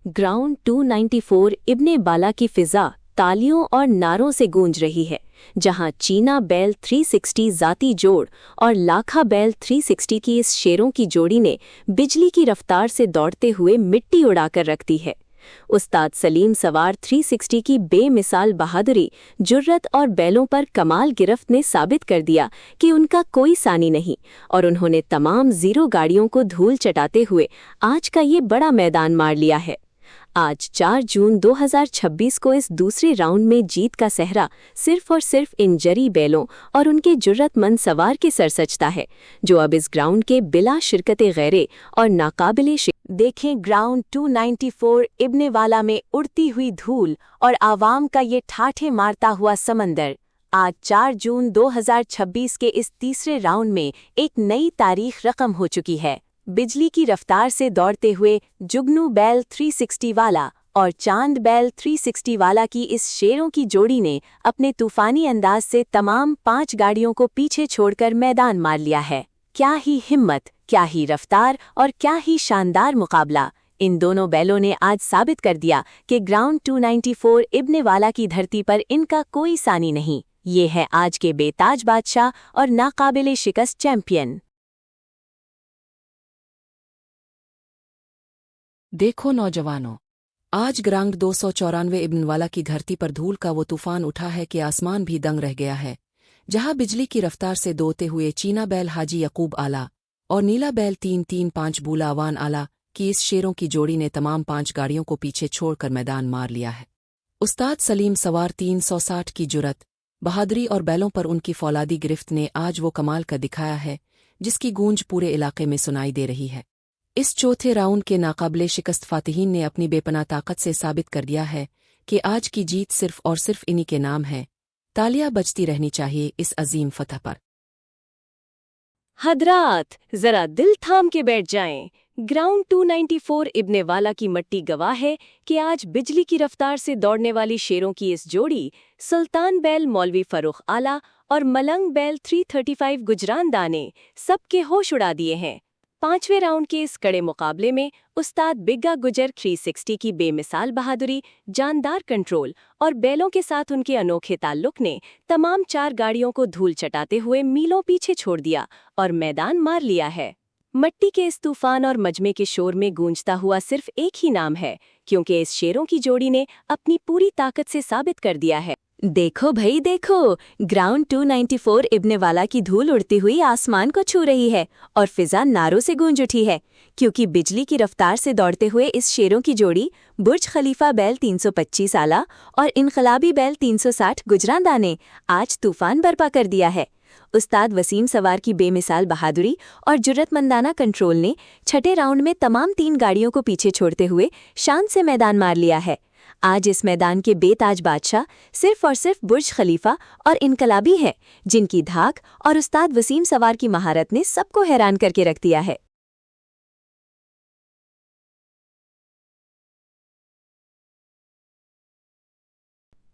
Ground 294 इब्ने बाला की फिजा तालियों और नारों से गूंज रही है, जहां चीना बैल 360 जाती जोड़ और लाखा बैल 360 की इस शेरों की जोड़ी ने बिजली की रफ्तार से दौड़ते हुए मिट्टी उड़ाकर रख दी है। उस्ताद सलीम सवार 360 की बेमिसाल बहादुरी, जुर्रत और बैलों पर कमाल गिरफ्त ने साबित कर दिया कि उनका कोई सानी नहीं, और उन्होंने तमाम जीरो गाड़ियों को धूल चटाते हुए आज का ये बड़ा मैदान मार लिया है। आज 4 जून 2026 को इस दूसरे राउंड में जीत का सहरा सिर्फ और सिर्फ इन जरी बैलों और उनके जुर्रतमंद सवार के सर सजता है, जो अब इस ग्राउंड के बिला शिरकते गैरे और नाकाबिले देखें ग्राउंड 294 इब्ने वाला में उड़ती हुई धूल और आवाम का ये ठाठे मारता हुआ समंदर। आज 4 जून 2026 के इस तीसरे राउंड में एक नई तारीख रकम हो चुकी है। बिजली की रफ्तार से दौड़ते हुए जुगनू बैल 360 वाला और चांद बैल 360 वाला की इस शेरों की जोड़ी ने अपने तूफानी अंदाज से तमाम 5 गाड़ियों को पीछे छोड़कर मैदान मार लिया है। क्या ही हिम्मत, क्या ही रफ्तार और क्या ही शानदार मुकाबला। इन दोनों बैलों ने आज साबित कर दिया कि ग्राउंड 294 इब्ने वाला की धरती पर इनका कोई सानी नहीं। ये है आज के बेताज बादशाह और नाकाबिले शिकस्त चैंपियन। देखो नौजवानों, आज ग्राउंड 294 इब्न वाला की धरती पर धूल का वो तूफान उठा है कि आसमान भी दंग रह गया है, जहां बिजली की रफ्तार से दौड़ते हुए चीना बैल हाजी यकूब आला और नीला बैल 335 बूला अवान आला की इस शेरों की जोड़ी ने तमाम 5 गाड़ियों को पीछे छोड़कर मैदान मार लिया है। उस्ताद सलीम सवार 360 की जुरत, बहादुरी और बैलों पर उनकी फौलादी गिरफ्त ने आज वो कमाल का दिखाया है जिसकी गूंज पूरे इलाके में सुनाई दे रही है। इस चौथे राउंड के नाकाबिले शिकस्त फातिहीन ने अपनी बेपनाह ताकत से साबित कर दिया है कि आज की जीत सिर्फ और सिर्फ इन्हीं के नाम है। तालियां बजती रहनी चाहिए इस अजीम फतह पर। हजरात, जरा दिल थाम के बैठ जाएं। ग्राउंड 294 इब्ने वाला की मट्टी गवाह है कि आज बिजली की रफ्तार से दौड़ने वाली शेरों की इस जोड़ी सुल्तान बैल मौलवी फरूख आला और मलंग बैल 335 गुजरानदा ने सबके होश उड़ा दिए हैं। 5वें राउंड के इस कड़े मुकाबले में उस्ताद बिग्गा गुजर 360 की बेमिसाल बहादुरी, जानदार कंट्रोल और बैलों के साथ उनके अनोखे ताल्लुक ने तमाम 4 गाड़ियों को धूल चटाते हुए मीलों पीछे छोड़ दिया और मैदान मार लिया है। मट्टी के इस तूफान और मजमे के शोर में गूंजता हुआ सिर्फ एक ही नाम है, क्योंकि इस शेरों की जोड़ी ने अपनी पूरी ताकत से साबित कर दिया है। देखो भाई देखो, ग्राउंड 294 इब्ने वाला की धूल उड़ती हुई आसमान को छू रही है और फिजा नारों से गूंज उठी है, क्योंकि बिजली की रफ्तार से दौड़ते हुए इस शेरों की जोड़ी बुर्ज खलीफा बैल 325 आला और इनकलाबी बैल 360 गुजरानदा ने आज तूफान बर्पा कर दिया है। उस्ताद वसीम सवार की बेमिसाल बहादुरी और जुर्रतमंदाना कंट्रोल ने छठे राउंड में तमाम 3 गाड़ियों को पीछे छोड़ते हुए शान से मैदान मार लिया है। आज इस मैदान के बेताज बादशाह सिर्फ और सिर्फ बुर्ज खलीफा और इनकलाबी है, जिनकी धाक और उस्ताद वसीम सवार की महारत ने सबको हैरान करके रख दिया है।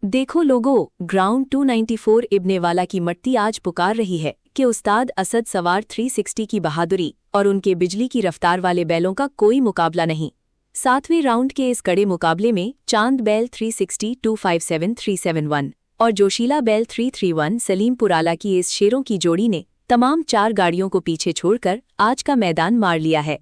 देखो लोगों, ग्राउंड 294 इब्ने वाला की मट्टी आज पुकार रही है कि उस्ताद असद सवार 360 की बहादुरी और उनके बिजली की रफ्तार वाले बैलों का कोई मुकाबला नहीं। 7वें राउंड के इस कड़े मुकाबले में चांद बैल 360 257 371 और जोशीला बैल 331 सलीमपुर आला की इस शेरों की जोड़ी ने तमाम 4 गाड़ियों को पीछे छोड़कर आज का मैदान मार लिया है।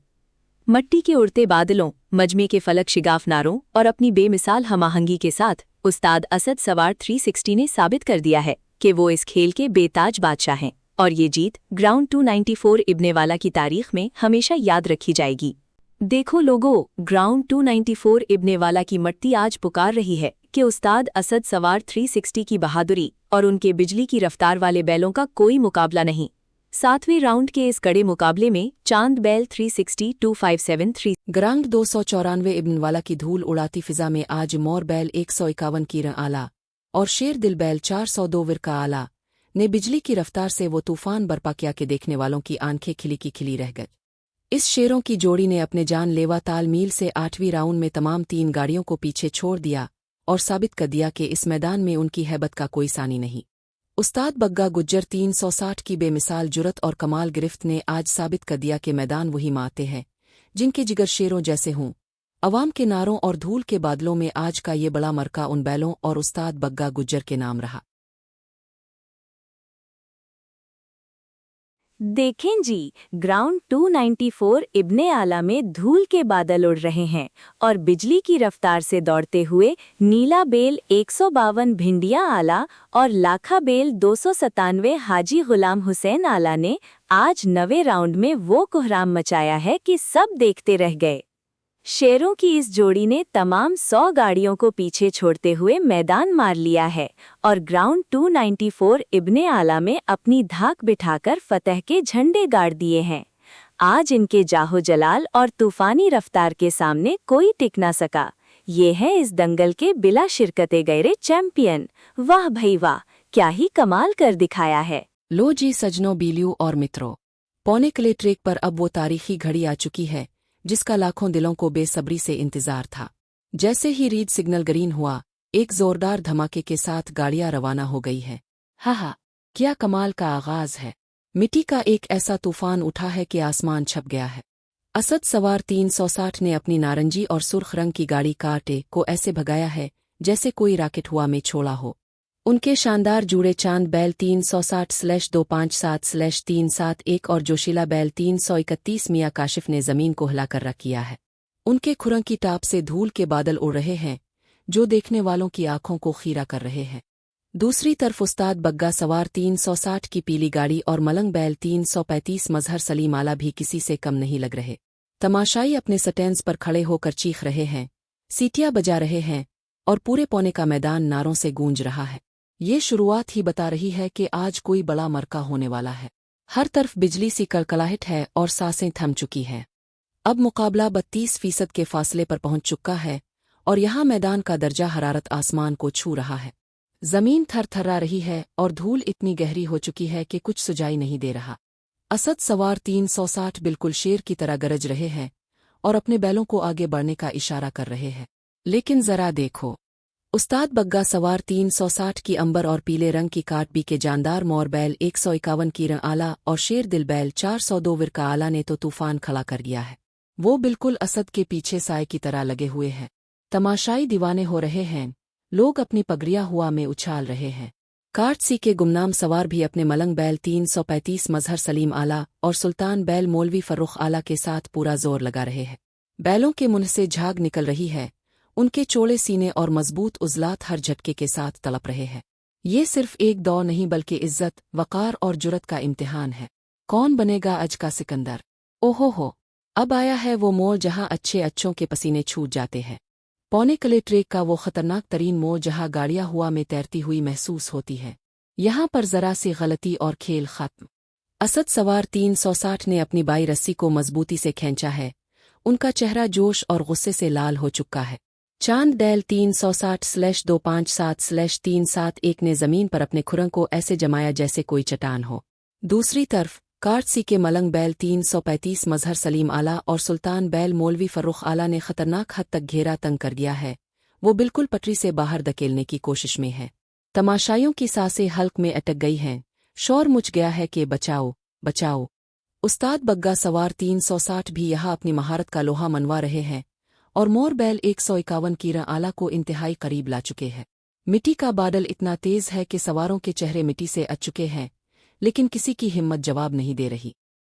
मट्टी के उड़ते बादलों, मजमे के फलक शिगाफ नारों और अपनी बेमिसाल हमाहंगी के साथ उस्ताद असद सवार 360 ने साबित कर दिया है कि वो इस खेल के बेताज बादशाह हैं, और ये जीत ग्राउंड 294 इब्ने वाला की तारीख में हमेशा याद रखी जाएगी। देखो लोगों, ग्राउंड 294 इब्ने वाला की मट्टी आज पुकार रही है कि उस्ताद असद सवार 360 की बहादुरी और उनके बिजली की रफ्तार वाले बैलों का कोई मुकाबला नहीं। 7वें राउंड के इस कड़े मुकाबले में चांद बैल 360 257 3 ग्राउंड 294 इब्न वाला की धूल उड़ाती फिजा में आज मोर बैल 151 कीरन आला और शेर दिल बैल 402 विरका आला ने बिजली की रफ्तार से वो तूफान बर्पा किया कि देखने वालों की आंखें खिली की खिली रह गई। इस शेरों की जोड़ी ने अपने जानलेवा तालमील से 8वीं राउंड में तमाम 3 गाड़ियों को पीछे छोड़ दिया और साबित कर दिया कि इस मैदान में उनकी हैबत का कोई सानी नहीं। उस्ताद बग्गा गुज्जर 360 की बेमिसाल जुरत और कमाल गिरफ्त ने आज साबित कर दिया कि मैदान वही माते हैं जिनके जिगर शेरों जैसे हों अवाम के नारों और धूल के बादलों में आज का ये बड़ा मरका उन बैलों और उस्ताद बग्गा गुज्जर के नाम रहा। देखें जी, ग्राउंड 294 इब्ने आला में धूल के बादल उड़ रहे हैं और बिजली की रफ्तार से दौड़ते हुए नीला बेल 152 भिंडिया आला और लाखा बेल 297 हाजी गुलाम हुसैन आला ने आज नवे राउंड में वो कोहराम मचाया है कि सब देखते रह गए। शेरों की इस जोड़ी ने तमाम 100 गाड़ियों को पीछे छोड़ते हुए मैदान मार लिया है और ग्राउंड 294 इब्ने आला में अपनी धाक बिठाकर फतह के झंडे गाड़ दिए हैं। आज इनके जाहो जलाल और तूफानी रफ्तार के सामने कोई टिक ना सका। ये है इस दंगल के बिला शिरकते गैरे चैंपियन। वाह भई वाह, क्या ही कमाल कर दिखाया है। लो जी सजनों, बीलियों और मित्रों, पौने किले ट्रैक पर अब वो तारीखी घड़ी आ चुकी है जिसका लाखों दिलों को बेसब्री से इंतजार था। जैसे ही रीड सिग्नल ग्रीन हुआ, एक जोरदार धमाके के साथ गाड़ियां रवाना हो गई है। हा, क्या कमाल का आगाज है। मिट्टी का एक ऐसा तूफान उठा है कि आसमान छप गया है। असद सवार 360 ने अपनी नारंगी और सुर्ख रंग की गाड़ी काटे को ऐसे भगाया है जैसे कोई राकेट हुआ में छोड़ा हो। उनके शानदार जूड़े चांद बैल 360/257/371 और जोशीला बैल 331 मियां काशिफ ने जमीन को हिलाकर रख किया है। उनके खुरंग की टाप से धूल के बादल उड़ रहे हैं जो देखने वालों की आंखों को खीरा कर रहे हैं। दूसरी तरफ उस्ताद बग्गा सवार 360 की पीली गाड़ी और मलंग बैल 335 मजहर सलीम आला भी किसी से कम नहीं लग रहे। तमाशाई अपने स्टैंड्स पर खड़े होकर चीख रहे हैं, सीटियां बजा रहे हैं और पूरे पौने का मैदान नारों से गूंज रहा है। ये शुरुआत ही बता रही है कि आज कोई बड़ा मरका होने वाला है। हर तरफ बिजली सी कड़कड़ाहट है और सांसें थम चुकी हैं। अब मुकाबला 32% के फासले पर पहुंच चुका है और यहाँ मैदान का दर्जा हरारत आसमान को छू रहा है। जमीन थरथरा रही है और धूल इतनी गहरी हो चुकी है कि कुछ सुझाई नहीं दे रहा। असद सवार 360 बिल्कुल शेर की तरह गरज रहे हैं और अपने बैलों को आगे बढ़ने का इशारा कर रहे हैं। लेकिन जरा देखो, उस्ताद बग्गा सवार 360 की अंबर और पीले रंग की काट बी के जानदार मोर बैल 151 की रंग आला और शेर दिल बैल 402 विरका आला ने तो तूफान खड़ा कर दिया है। वो बिल्कुल असद के पीछे साए की तरह लगे हुए हैं। तमाशाई दीवाने हो रहे हैं। लोग अपनी पगड़ियां हुआ में उछाल रहे हैं। काट सी के गुमनाम सवार भी अपने मलंग बैल 335 मजहर सलीम आला और सुल्तान बैल मौलवी फर्रुख आला के साथ पूरा जोर लगा रहे हैं। बैलों के मुंह से झाग निकल रही है। उनके चौड़े सीने और मजबूत उजलात हर झटके के साथ तड़प रहे हैं। ये सिर्फ एक दौड़ नहीं बल्कि इज्जत, वकार और जुरत का इम्तिहान है। कौन बनेगा आज का सिकंदर? ओहो, अब आया है वो मोड़ जहां अच्छों के पसीने छूट जाते हैं। पौने किले ट्रैक का वो खतरनाक तरीन मोड़ जहां गाड़ियां हुआ में तैरती हुई महसूस होती है। यहां पर जरा सी गलती और खेल खत्म। असद सवार 360 ने अपनी बाई रस्सी को मजबूती से खींचा है। उनका चेहरा जोश और गुस्से से लाल हो चुका है। चांद बैल 360/257/371 ने जमीन पर अपने खुरंग को ऐसे जमाया जैसे कोई चट्टान हो। दूसरी तरफ कार्डसी के मलंग बैल 335 मजहर सलीम आला और सुल्तान बैल मौलवी फर्रुख आला ने खतरनाक हद तक घेरा तंग कर दिया है। वो बिल्कुल पटरी से बाहर धकेलने की कोशिश में है। तमाशाइयों की सांसें हल्क में अटक गई हैं। शोर मच गया है कि बचाओ बचाओ। उस्ताद बग्गा सवार 360 भी यहाँ अपनी महारत का लोहा मनवा रहे हैं और मोर बैल 151 की रंग आला को इंतहाई करीब ला चुके हैं। मिट्टी का बादल इतना तेज है कि सवारों के चेहरे मिट्टी से अच चुके हैं, लेकिन किसी की हिम्मत जवाब नहीं दे रही।